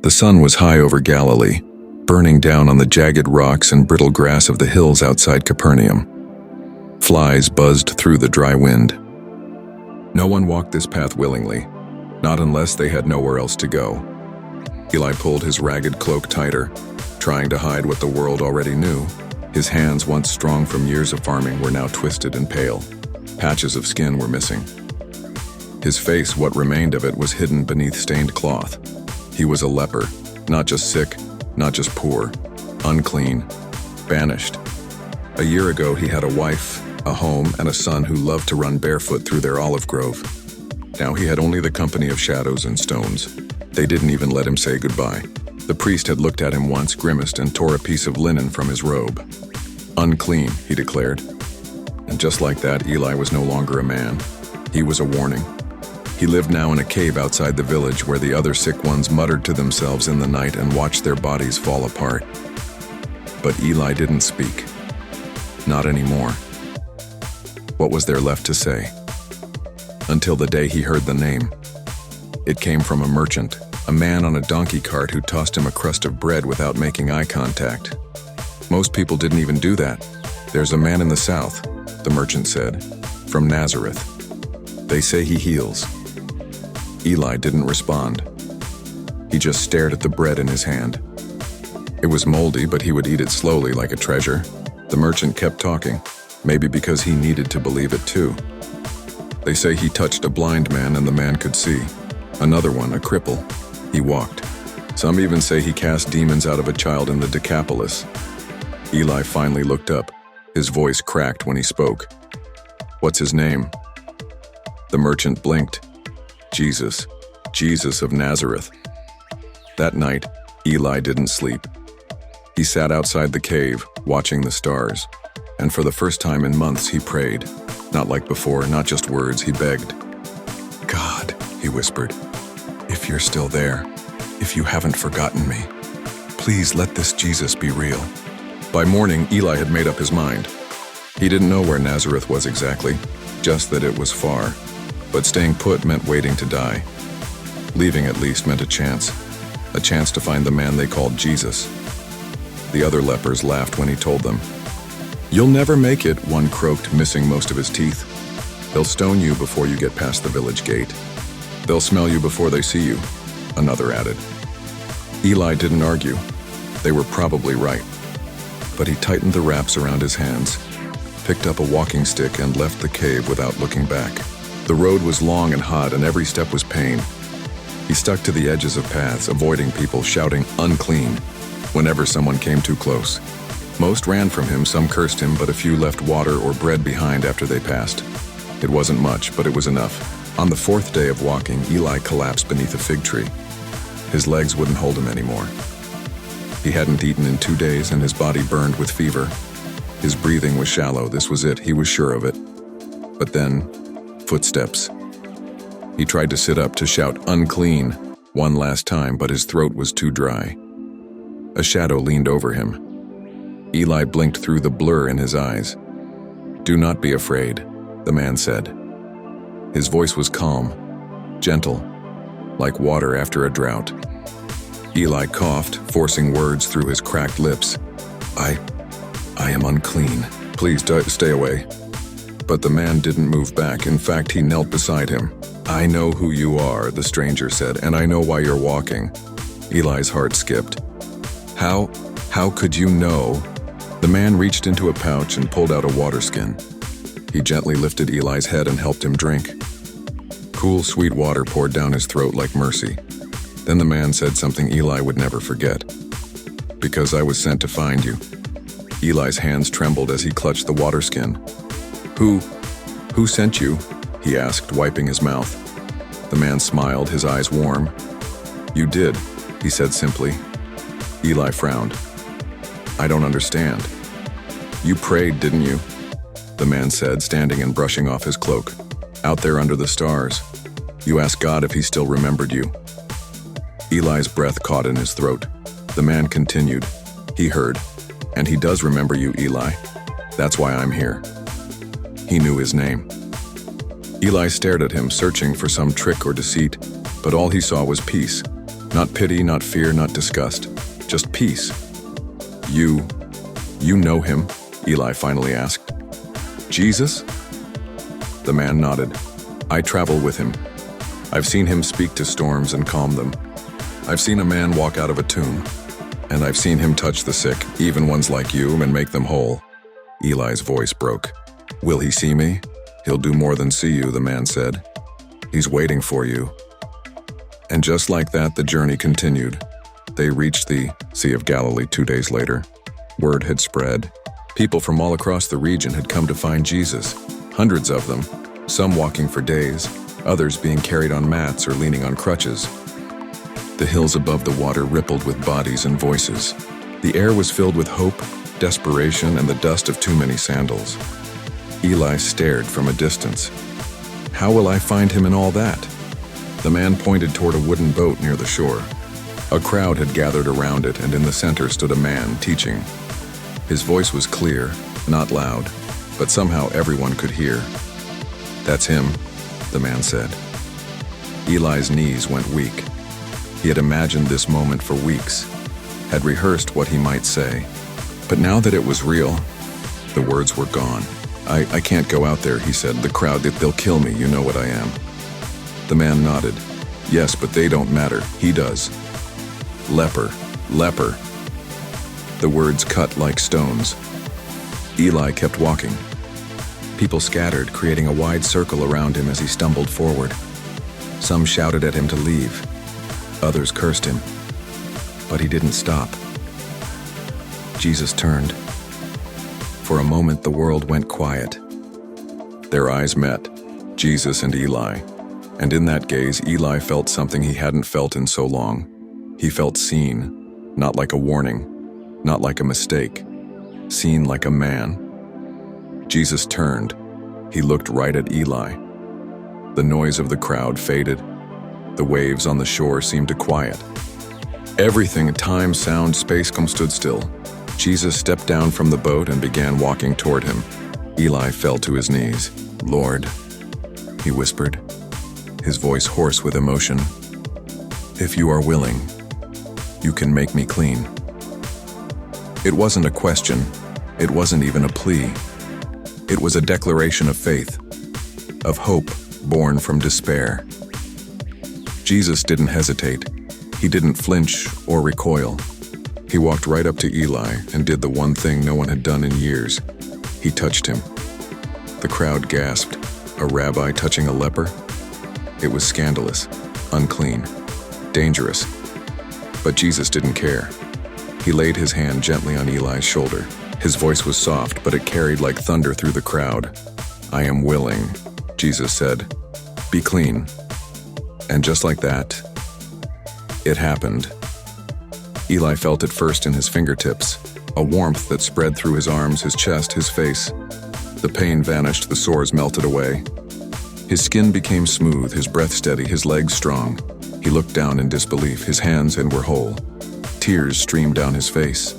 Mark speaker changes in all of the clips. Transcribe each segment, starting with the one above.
Speaker 1: The sun was high over Galilee, burning down on the jagged rocks and brittle grass of the hills outside Capernaum. Flies buzzed through the dry wind. No one walked this path willingly, not unless they had nowhere else to go. Eli pulled his ragged cloak tighter, trying to hide what the world already knew. His hands, once strong from years of farming, were now twisted and pale. Patches of skin were missing. His face, what remained of it, was hidden beneath stained cloth. He was a leper, not just sick, not just poor, unclean, banished. A year ago, he had a wife, a home, and a son who loved to run barefoot through their olive grove. Now he had only the company of shadows and stones. They didn't even let him say goodbye. The priest had looked at him once, grimaced, and tore a piece of linen from his robe. Unclean, he declared. And just like that, Eli was no longer a man. He was a warning. He lived now in a cave outside the village where the other sick ones muttered to themselves in the night and watched their bodies fall apart. But Eli didn't speak. Not anymore. What was there left to say? Until the day he heard the name. It came from a merchant, a man on a donkey cart who tossed him a crust of bread without making eye contact. Most people didn't even do that. "There's a man in the south," the merchant said, "from Nazareth. They say he heals." Eli didn't respond. He just stared at the bread in his hand. It was moldy, but he would eat it slowly like a treasure. The merchant kept talking, maybe because he needed to believe it too. "They say he touched a blind man and the man could see. Another one, a cripple. He walked. Some even say he cast demons out of a child in the Decapolis." Eli finally looked up. His voice cracked when he spoke. "What's his name?" The merchant blinked. "Jesus. Jesus of Nazareth." That night, Eli didn't sleep. He sat outside the cave, watching the stars. And for the first time in months, he prayed. Not like before, not just words, he begged. "God," he whispered, "if you're still there, if you haven't forgotten me, please let this Jesus be real." By morning, Eli had made up his mind. He didn't know where Nazareth was exactly, just that it was far. But staying put meant waiting to die. Leaving at least meant a chance to find the man they called Jesus. The other lepers laughed when he told them. "You'll never make it," one croaked, missing most of his teeth. "They'll stone you before you get past the village gate. They'll smell you before they see you," another added. Eli didn't argue. They were probably right. But he tightened the wraps around his hands, picked up a walking stick, and left the cave without looking back. The road was long and hot, and every step was pain. He stuck to the edges of paths, avoiding people shouting "unclean" whenever someone came too close. Most ran from him, some cursed him, but a few left water or bread behind after they passed. It wasn't much, but it was enough. On the fourth day of walking, Eli collapsed beneath a fig tree. His legs wouldn't hold him anymore. He hadn't eaten in 2 days, and his body burned with fever. His breathing was shallow. This was it. He was sure of it. But then, footsteps. He tried to sit up to shout "unclean" one last time, but his throat was too dry. A shadow leaned over him. Eli blinked through the blur in his eyes. "Do not be afraid," the man said. His voice was calm, gentle, like water after a drought. Eli coughed, forcing words through his cracked lips. I am unclean. Please stay away." But the man didn't move back. In fact, he knelt beside him. "I know who you are," the stranger said, "and I know why you're walking." Eli's heart skipped. How could you know?" The man reached into a pouch and pulled out a water skin. He gently lifted Eli's head and helped him drink. Cool, sweet water poured down his throat like mercy. Then the man said something Eli would never forget. "Because I was sent to find you." Eli's hands trembled as he clutched the water skin. Who sent you?" he asked, wiping his mouth. The man smiled, his eyes warm. "You did," he said simply. Eli frowned. "I don't understand." "You prayed, didn't you?" the man said, standing and brushing off his cloak. "Out there under the stars. You asked God if he still remembered you." Eli's breath caught in his throat. The man continued. "He heard. And he does remember you, Eli. That's why I'm here." He knew his name. Eli stared at him, searching for some trick or deceit, but all he saw was peace. Not pity, not fear, not disgust. Just peace. You know him? Eli finally asked. Jesus? The man nodded. I travel with him. I've seen him speak to storms and calm them. I've seen a man walk out of a tomb. And I've seen him touch the sick, even ones like you, and make them whole. Eli's voice broke. Will he see me? He'll do more than see you, the man said. He's waiting for you. And just like that, the journey continued. They reached the Sea of Galilee 2 days later. Word had spread. People from all across the region had come to find Jesus. Hundreds of them, some walking for days, others being carried on mats or leaning on crutches. The hills above the water rippled with bodies and voices. The air was filled with hope, desperation, and the dust of too many sandals. Eli stared from a distance. How will I find him in all that? The man pointed toward a wooden boat near the shore. A crowd had gathered around it, and in the center stood a man teaching. His voice was clear, not loud, but somehow everyone could hear. That's him, the man said. Eli's knees went weak. He had imagined this moment for weeks, had rehearsed what he might say. But now that it was real, the words were gone. I can't go out there, he said. The crowd, they'll kill me, you know what I am. The man nodded. Yes, but they don't matter. He does. Leper, leper. The words cut like stones. Eli kept walking. People scattered, creating a wide circle around him as he stumbled forward. Some shouted at him to leave. Others cursed him. But he didn't stop. Jesus turned. For a moment, the world went quiet. Their eyes met, Jesus and Eli. And in that gaze, Eli felt something he hadn't felt in so long. He felt seen, not like a warning, not like a mistake, seen like a man. Jesus turned. He looked right at Eli. The noise of the crowd faded. The waves on the shore seemed to quiet. Everything, time, sound, space, stood still. Jesus stepped down from the boat and began walking toward him. Eli fell to his knees. Lord, he whispered, his voice hoarse with emotion. If you are willing, you can make me clean. It wasn't a question. It wasn't even a plea. It was a declaration of faith, of hope born from despair. Jesus didn't hesitate. He didn't flinch or recoil. He walked right up to Eli and did the one thing no one had done in years. He touched him. The crowd gasped. A rabbi touching a leper? It was scandalous, unclean, dangerous. But Jesus didn't care. He laid his hand gently on Eli's shoulder. His voice was soft, but it carried like thunder through the crowd. I am willing, Jesus said. Be clean. And just like that, it happened. Eli felt it first in his fingertips, a warmth that spread through his arms, his chest, his face. The pain vanished, the sores melted away. His skin became smooth, his breath steady, his legs strong. He looked down in disbelief, his hands were whole. Tears streamed down his face.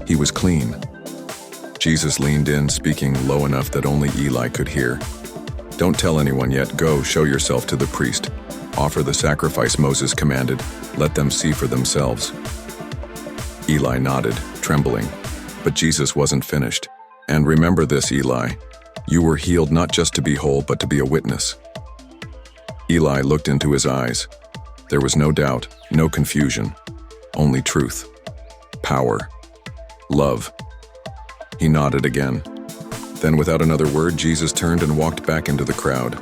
Speaker 1: He was clean. Jesus leaned in, speaking low enough that only Eli could hear. Don't tell anyone yet. Go, show yourself to the priest. Offer the sacrifice Moses commanded. Let them see for themselves. Eli nodded, trembling. But Jesus wasn't finished. And remember this, Eli. You were healed not just to be whole, but to be a witness. Eli looked into his eyes. There was no doubt, no confusion. Only truth. Power. Love. He nodded again. Then without another word, Jesus turned and walked back into the crowd.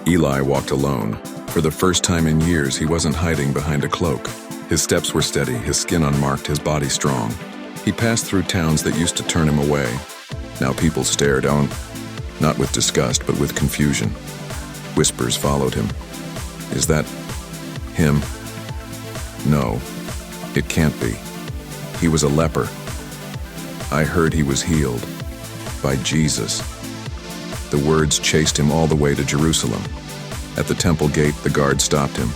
Speaker 1: Eli walked alone. For the first time in years, he wasn't hiding behind a cloak. His steps were steady, his skin unmarked, his body strong. He passed through towns that used to turn him away. Now people stared on, not with disgust, but with confusion. Whispers followed him. Is that him? No, it can't be. He was a leper. I heard he was healed by Jesus. The words chased him all the way to Jerusalem. At the temple gate, the guard stopped him.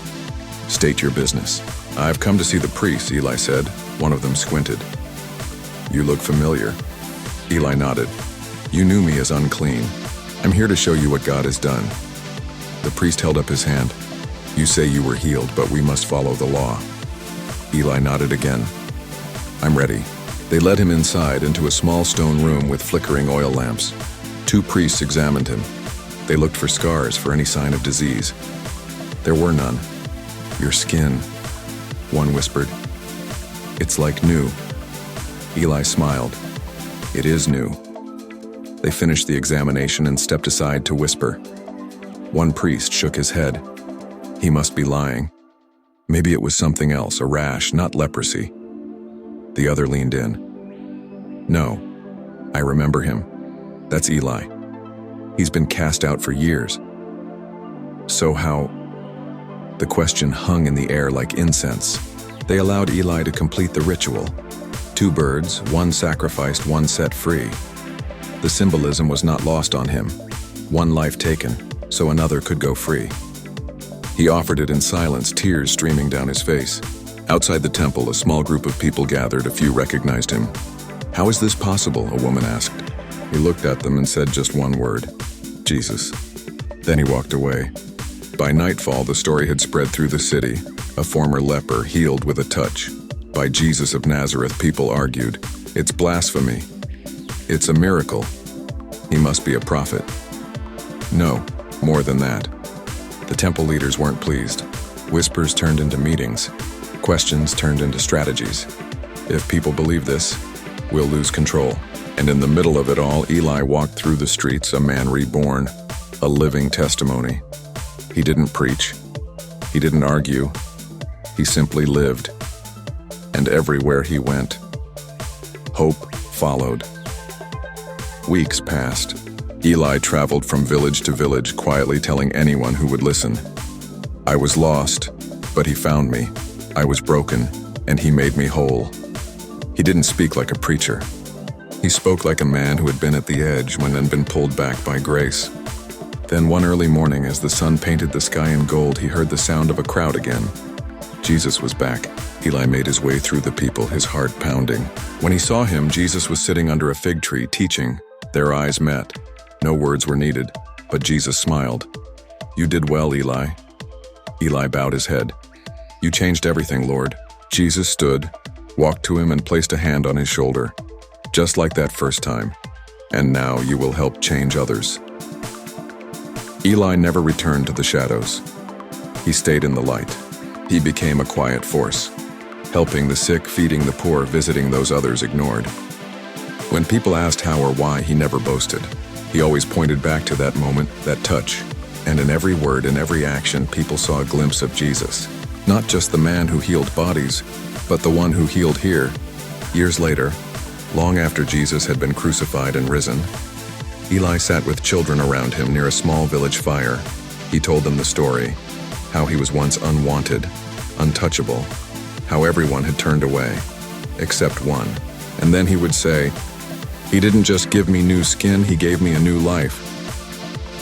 Speaker 1: State your business. I've come to see the priest, Eli said. One of them squinted. You look familiar. Eli nodded. You knew me as unclean. I'm here to show you what God has done. The priest held up his hand. You say you were healed, but we must follow the law." Eli nodded again. "I'm ready." They led him inside into a small stone room with flickering oil lamps. 2 priests examined him. They looked for scars, for any sign of disease. There were none. "Your skin," one whispered. "It's like new." Eli smiled. "It is new." They finished the examination and stepped aside to whisper. One priest shook his head. He must be lying. Maybe it was something else, a rash, not leprosy. The other leaned in. "No, I remember him. That's Eli. He's been cast out for years." "So how?" The question hung in the air like incense. They allowed Eli to complete the ritual. 2 birds, one sacrificed, one set free. The symbolism was not lost on him. One life taken, so another could go free. He offered it in silence, tears streaming down his face. Outside the temple, a small group of people gathered. A few recognized him. "How is this possible?" a woman asked. He looked at them and said just one word: "Jesus." Then he walked away. By nightfall, the story had spread through the city. A former leper healed with a touch. By Jesus of Nazareth, people argued. It's blasphemy. It's a miracle. He must be a prophet. No, more than that. The temple leaders weren't pleased. Whispers turned into meetings. Questions turned into strategies. If people believe this, we'll lose control. And in the middle of it all, Eli walked through the streets, a man reborn, a living testimony. He didn't preach. He didn't argue. He simply lived. And everywhere he went, hope followed. Weeks passed. Eli traveled from village to village, quietly telling anyone who would listen. "I was lost, but he found me. I was broken, and he made me whole." He didn't speak like a preacher. He spoke like a man who had been at the edge and then been pulled back by grace. Then one early morning, as the sun painted the sky in gold, he heard the sound of a crowd again. Jesus was back. Eli made his way through the people, his heart pounding. When he saw him, Jesus was sitting under a fig tree, teaching. Their eyes met. No words were needed, but Jesus smiled. "You did well, Eli." Eli bowed his head. "You changed everything, Lord." Jesus stood, walked to him, and placed a hand on his shoulder. "Just like that first time. And now you will help change others." Eli never returned to the shadows. He stayed in the light. He became a quiet force, helping the sick, feeding the poor, visiting those others ignored. When people asked how or why, he never boasted. He always pointed back to that moment, that touch. And in every word, in every action, people saw a glimpse of Jesus. Not just the man who healed bodies, but the one who healed here. Years later, long after Jesus had been crucified and risen, Eli sat with children around him near a small village fire. He told them the story, how he was once unwanted, untouchable, how everyone had turned away, except one. And then he would say, "He didn't just give me new skin, he gave me a new life."